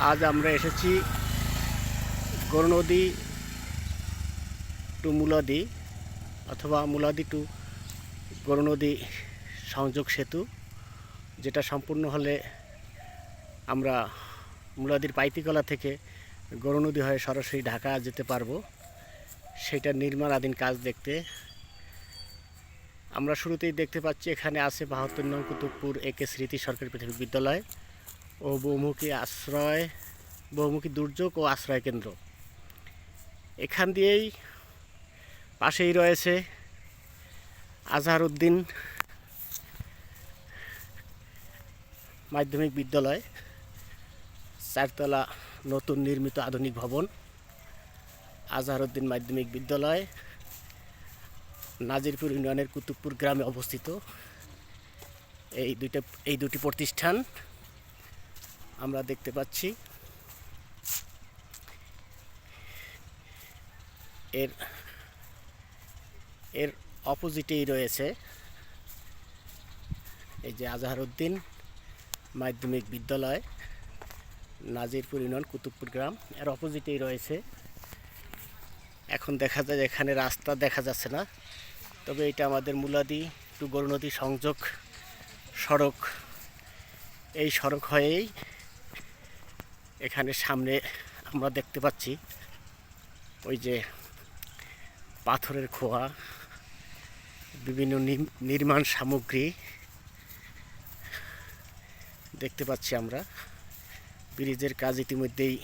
আজ আমরা এসেছি গৌরনদী টু মূলাদি অথবা মূলাদি টু গৌরনদী সংযোগ সেতু, যেটা সম্পূর্ণ হলে আমরা মূলাদির পাইতিকলা থেকে গৌরনদী হয়ে সরাসরি ঢাকা যেতে পারবো। সেটা নির্মাণাধীন কাজ দেখতে আমরা শুরুতেই দেখতে পাচ্ছি এখানে আছে ৭২ নং কুতুবপুর একে স্মৃতি সরকারি প্রাথমিক বিদ্যালয় ও বহুমুখী দুর্যোগ ও আশ্রয় কেন্দ্র। এখান দিয়েই পাশেই রয়েছে আজহারউদ্দিন মাধ্যমিক বিদ্যালয়, ৪ তলা নতুন নির্মিত আধুনিক ভবন। আজহারউদ্দিন মাধ্যমিক বিদ্যালয় নাজিরপুর ইউনিয়নের কুতুবপুর গ্রামে অবস্থিত। এই দুটি প্রতিষ্ঠান আমরা দেখতে পাচ্ছি। এর অপোজিটেই রয়েছে এই যে আজহারউদ্দিন মাধ্যমিক বিদ্যালয়, নাজিরপুর ইউনিয়ন কুতুবপুর গ্রাম। এর অপোজিটেই রয়েছে, এখন দেখা যায় এখানে রাস্তা দেখা যাচ্ছে না, তবে এটা আমাদের মূলাদি টু গৌরনদী সংযোগ সড়ক। এই সড়ক হয়েই এখানে সামনে আমরা দেখতে পাচ্ছি ওই যে পাথরের খোয়া, বিভিন্ন নির্মাণ সামগ্রী দেখতে পাচ্ছি আমরা। ব্রিজের কাজ ইতিমধ্যেই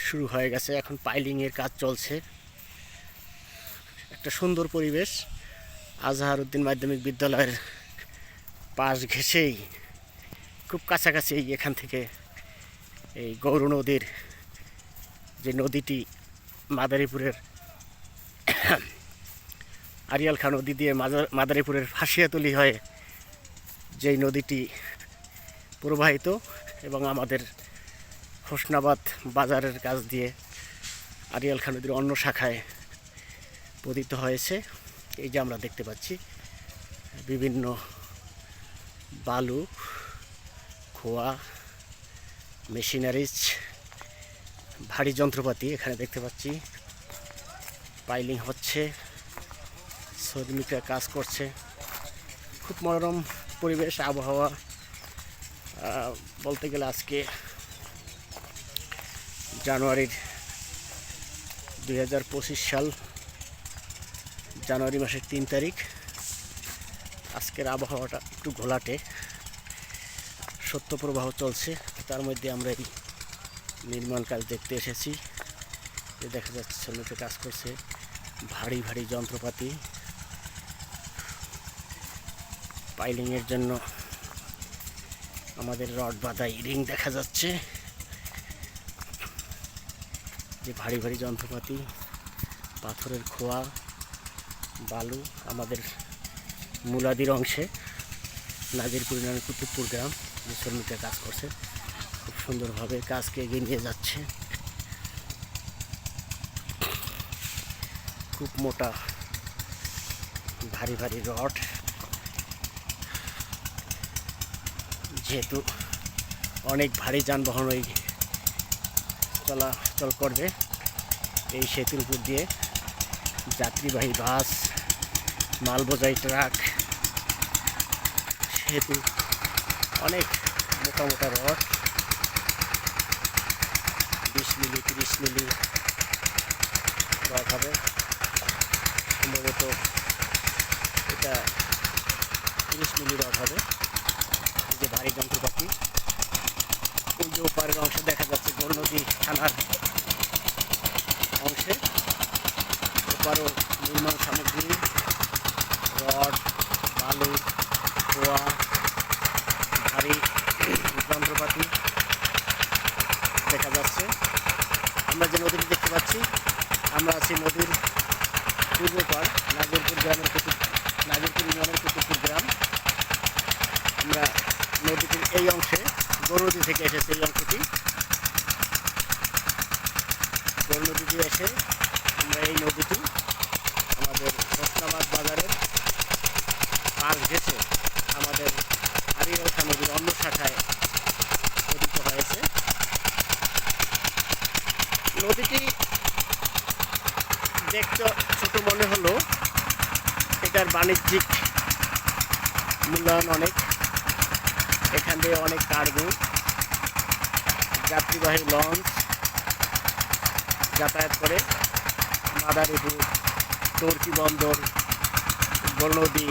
শুরু হয়ে গেছে, এখন পাইলিংয়ের কাজ চলছে। একটা সুন্দর পরিবেশ। আজহারউদ্দিন মাধ্যমিক বিদ্যালয়ের পাশ ঘেঁষেই খুব কাছাকাছি এখান থেকে এই গৌরনদীর যে নদীটি মাদারীপুরের আড়িয়াল খাঁ নদী দিয়ে মাদারীপুরের ফাঁসিয়াতলি হয়ে যেই নদীটি প্রবাহিত এবং আমাদের হোসনাবাদ বাজারের কাছ দিয়ে আড়িয়াল খাঁ নদীর অন্য শাখায় পতিত হয়েছে। এই যে আমরা দেখতে পাচ্ছি বিভিন্ন বালু, খোয়া, মেশিনারিজ, ভারী যন্ত্রপাতি এখানে দেখতে পাচ্ছি। পাইলিং হচ্ছে, শ্রমিকরা কাজ করছে। খুব মনোরম পরিবেশ, আবহাওয়া। বলতে গেলে আজকে জানুয়ারির 2025 সাল, জানুয়ারি মাসের 3 তারিখ। আজকের আবহাওয়াটা একটু ঘোলাটে, শৈত্যপ্রবাহ চলছে। তার মধ্যে আমরা এই নির্মাণ কাজ দেখতে এসেছি। দেখা যাচ্ছে শ্রমিকরা কাজ করছে, ভারী ভারী যন্ত্রপাতি পাইলিংয়ের জন্য। আমাদের রড বাঁধা রিং দেখা যাচ্ছে, যে ভারী ভারী যন্ত্রপাতি, পাথরের খোয়া, বালু। আমাদের মূলাদির অংশে নাজিরপুর ইউনিয়নের কুতুবপুর গ্রাম যে শ্রমিকরা কাজ করছে, খুব সুন্দরভাবে কাজকে এগিয়ে নিয়ে যাচ্ছে। খুব মোটা ভারী ভারী রড, যেহেতু অনেক ভারী যানবাহন ওই চলাচল করবে এই সেতুর উপর দিয়ে, যাত্রীবাহী বাস, মালবোঝাই ট্রাক, সেতু অনেক মোটা মোটা রড, 20 মিলি 30 মিলি রড হবে সম্ভবত। এটা 30 মিলি রড হবে। যে ভারী যন্ত্রপাতি, ওই যে ওপারের অংশে দেখা যাচ্ছে গৌরনদী থানার অংশে ওপারও নির্মাণ সামগ্রী, রড, বালু, খোয়া, ভারী যন্ত্রপাতি দেখা যাচ্ছে। আমরা যে নদীটি দেখতে পাচ্ছি, আমরা আছি নদীর পূর্ব পার, নাজিরপুর ইউনিয়নের কুতুবপুর গ্রাম। আমরা নদীটির এই অংশে গৌরনদী থেকে এসেছে, এই অংশটি গৌরনদী দিয়ে এসে আমরা এই নদীটি আমাদের হোসনাবাদ বাজারের পাশ ঘেঁষে আমাদের আড়িয়াল খাঁ নদীর অন্য শাখায় পতিত হয়েছে। নদীটি দেখতে ছোট মনে হলো, এটার বাণিজ্যিক মূল্যায়ন অনেক। এখান থেকে অনেক কার্গো, যাত্রীবাহী লঞ্চ যাতায়াত করে। মাদারীপুর, টর্কি বন্দর, বড়নদী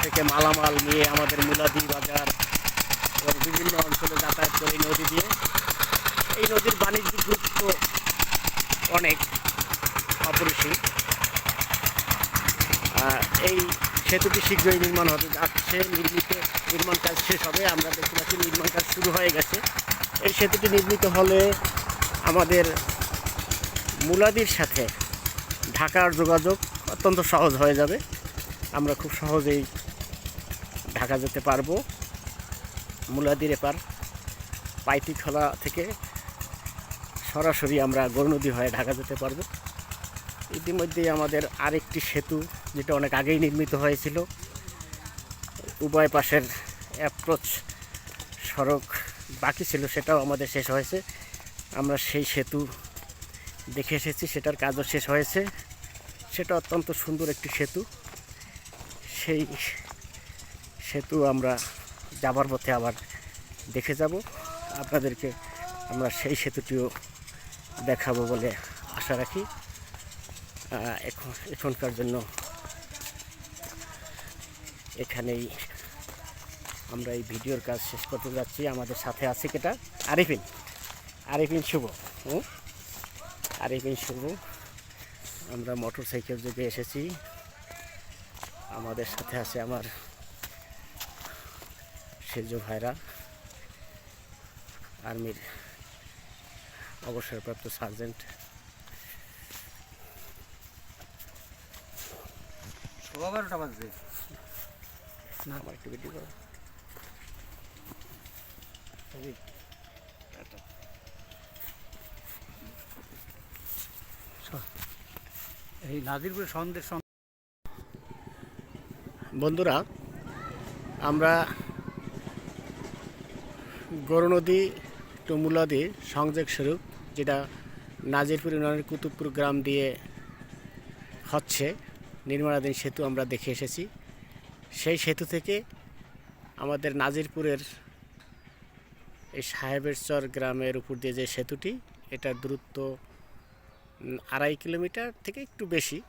থেকে মালামাল নিয়ে আমাদের মুলাদি বাজার এবং বিভিন্ন অঞ্চলে যাতায়াত করে এই নদী দিয়ে। এই নদীর বাণিজ্যিক গুরুত্ব অনেক, অপরিসীম। এই সেতুটি শীঘ্রই নির্মাণ হতে যাচ্ছে, নির্মাণ কাজ শেষ হবে। আমরা দেখতে পাচ্ছি নির্মাণ কাজ শুরু হয়ে গেছে। এই সেতুটি নির্মিত হলে আমাদের মুলাদির সাথে ঢাকার যোগাযোগ অত্যন্ত সহজ হয়ে যাবে। আমরা খুব সহজেই ঢাকা যেতে পারবো। মুলাদির এপার পাইতিখলা থেকে সরাসরি আমরা গৌরনদী হয়ে ঢাকা যেতে পারবো। ইতিমধ্যেই আমাদের আরেকটি সেতু, যেটা অনেক আগেই নির্মিত হয়েছিল, উভয় পাশের অ্যাপ্রোচ সড়ক বাকি ছিল, সেটাও আমাদের শেষ হয়েছে। আমরা সেই সেতু দেখে এসেছি, সেটার কাজও শেষ হয়েছে। সেটা অত্যন্ত সুন্দর একটি সেতু। সেই সেতু আমরা যাবার পথে আবার দেখে যাব। আপনাদেরকে আমরা সেই সেতুটিও দেখাবো বলে আশা রাখি। এখনকার জন্য এখানেই আমরা এই ভিডিওর কাজ শেষ করতে যাচ্ছি। আমাদের সাথে আছে কেটা আরিফিন শুভ। আরিফিন শুভ। আমরা মোটর সাইকেল যোগে এসেছি। আমাদের সাথে আছে আমার সেজ ভাইরা, আর্মির অবসরপ্রাপ্ত সার্জেন্ট। না, আমার একটু ভিডিও করো। এই নাজিরপুরের সন্দেশ। বন্ধুরা, আমরা গৌরনদী টু মুলাদি সংযোগ স্বরূপ, যেটা নাজিরপুর ইউনিয়নের কুতুবপুর গ্রাম দিয়ে হচ্ছে নির্মাণাধীন সেতু, আমরা দেখে এসেছি। সেই সেতু থেকে আমাদের নাজিরপুরের এই সাহেবের চর গ্রামের উপর দিয়ে যে সেতুটি, এটার দূরত্ব 2.5 কিলোমিটার থেকে একটু বেশি।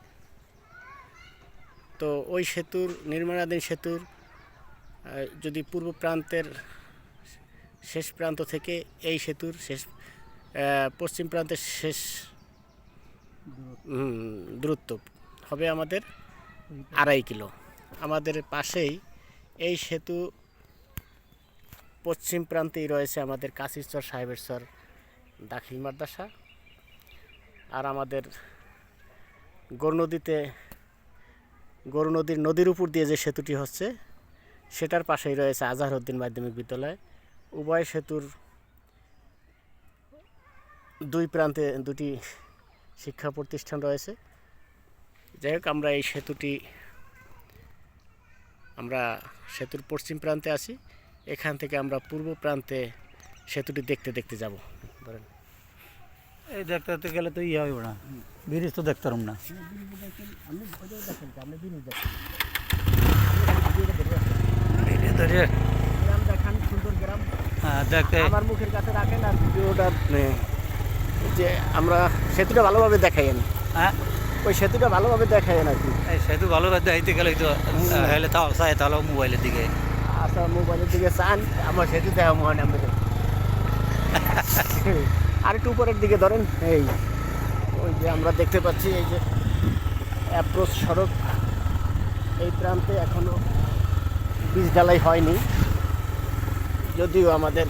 তো ওই সেতুর নির্মাণাধীন সেতুর যদি পূর্ব প্রান্তের শেষ প্রান্ত থেকে এই সেতুর পশ্চিম প্রান্তের শেষ দূরত্ব হবে আমাদের 2.5 কিলো। আমাদের পাশেই এই সেতু পশ্চিম প্রান্তেই রয়েছে আমাদের কাশিরচর সাহেবের চর দাখিল মাদ্রাসা। আর আমাদের গৌরনদীর নদীর উপর দিয়ে যে সেতুটি হচ্ছে, সেটার পাশেই রয়েছে আজহারউদ্দিন মাধ্যমিক বিদ্যালয়। উভয় সেতুর দুই প্রান্তে দুটি শিক্ষা প্রতিষ্ঠান রয়েছে। যাই হোক, আমরা সেতুর পশ্চিম প্রান্তে আছি। এখান থেকে আমরা পূর্ব প্রান্তে সেতুটি দেখতে দেখতে যাব। ধরেন, এই দেখতে দেখতে গেলে তো ইয়ে হবে না, ব্রিজ তো দেখতে পারব না। সুন্দর গ্রাম, হ্যাঁ, দেখতে আমার মুখের কাছে রাখেন আর ভিডিওটা, যে আমরা সেতুটা ভালোভাবে দেখাইন। হ্যাঁ, ওই সেতুটা ভালোভাবে দেখাইন আর কি। এই সেতু ভালোভাবে দেখতে গেলে তো হেলে তাও চাই, তাহলে মোবাইলের দিকে। আচ্ছা, মোবাইলের দিকে চান, আমার সেতু দেখা মনে আমাদের। আর একটু উপরের দিকে ধরেন, ওই যে আমরা দেখতে পাচ্ছি এই যে অ্যাপ্রোচ সড়ক, এই প্রান্তে এখনো বীজ ঢালাই হয়নি, যদিও আমাদের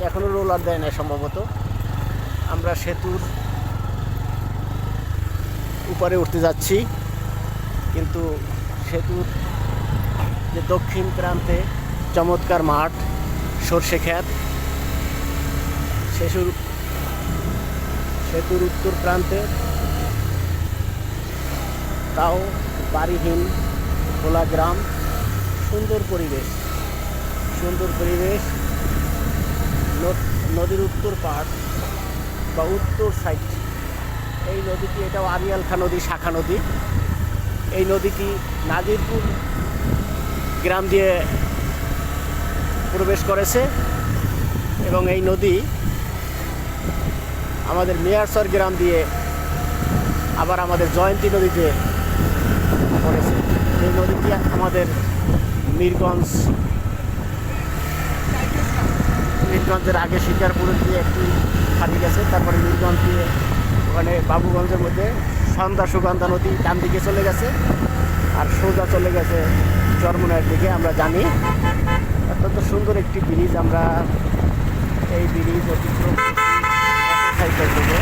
এখনো রোলার দেয় না সম্ভবত। আমরা সেতুর উপরে উঠতে যাচ্ছি, কিন্তু সেতুর যে দক্ষিণ প্রান্তে চমৎকার মাঠ, সর্ষে ক্ষেত, সেতুর উত্তর প্রান্তে তাও বাড়িহীন খোলা গ্রাম, সুন্দর পরিবেশ। নদীর উত্তর পাড় বা উত্তর সাইড এই নদীটি, এটাও আমিয়াল খাঁ নদী, শাখা নদী। এই নদীটি নাজিরপুর গ্রাম দিয়ে প্রবেশ করেছে এবং এই নদী আমাদের মেয়ারসর গ্রাম দিয়ে আবার আমাদের জয়ন্তী নদীতে পড়েছে। এই নদীটি আমাদের মিরগঞ্জের আগে শিকারপুরের দিয়ে একটু খালি গেছে, তারপরে মিরগঞ্জ দিয়ে ওখানে বাবুগঞ্জের মধ্যে সন্ধ্যা সুগন্ধা নদী ডান দিকে চলে গেছে আর সোজা চলে গেছে চরমনাইয়ের দিকে। আমরা জানি অত্যন্ত সুন্দর একটি ব্রিজ। আমরা এই ব্রিজ অতিক্রম সাইকেল থেকে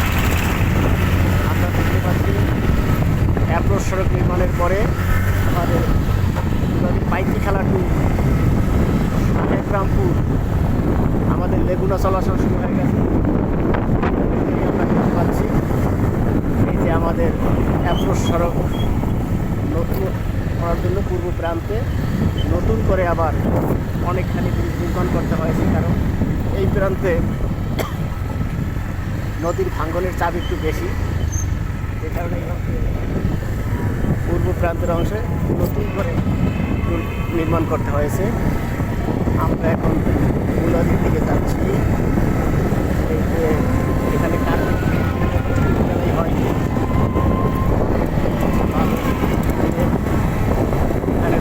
আমরা দেখতে পাচ্ছি অ্যাপ্রোচ সড়ক নির্মাণের পরে আমাদের পাইকি খেলা টু একরামপুর আমাদের লেগুনা চলাচল শুরু হয়ে গেছে। আমরা দেখতে পাচ্ছি এই যে আমাদের অ্যাপ্রোচ সড়ক নতুন করার জন্য পূর্ব প্রান্তে নতুন করে আবার অনেকখানি ব্রিজ নির্মাণ করতে হয়েছে, কারণ এই প্রান্তে নদীর ভাঙ্গনের চাপ একটু বেশি, যে কারণে পূর্ব প্রান্তের অংশে নতুন করে নির্মাণ করতে হয়েছে। আমরা এখন মুলাদির দিকে যাচ্ছি। এই যে এখানে কাজ হয়, এখানে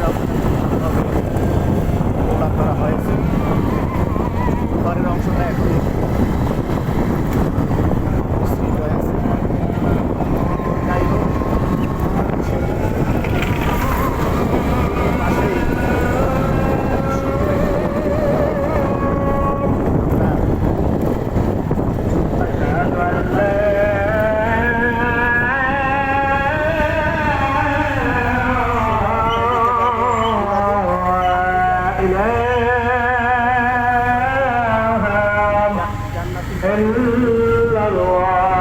করা হয়েছে। ঘরের অংশটা এখন إلا الله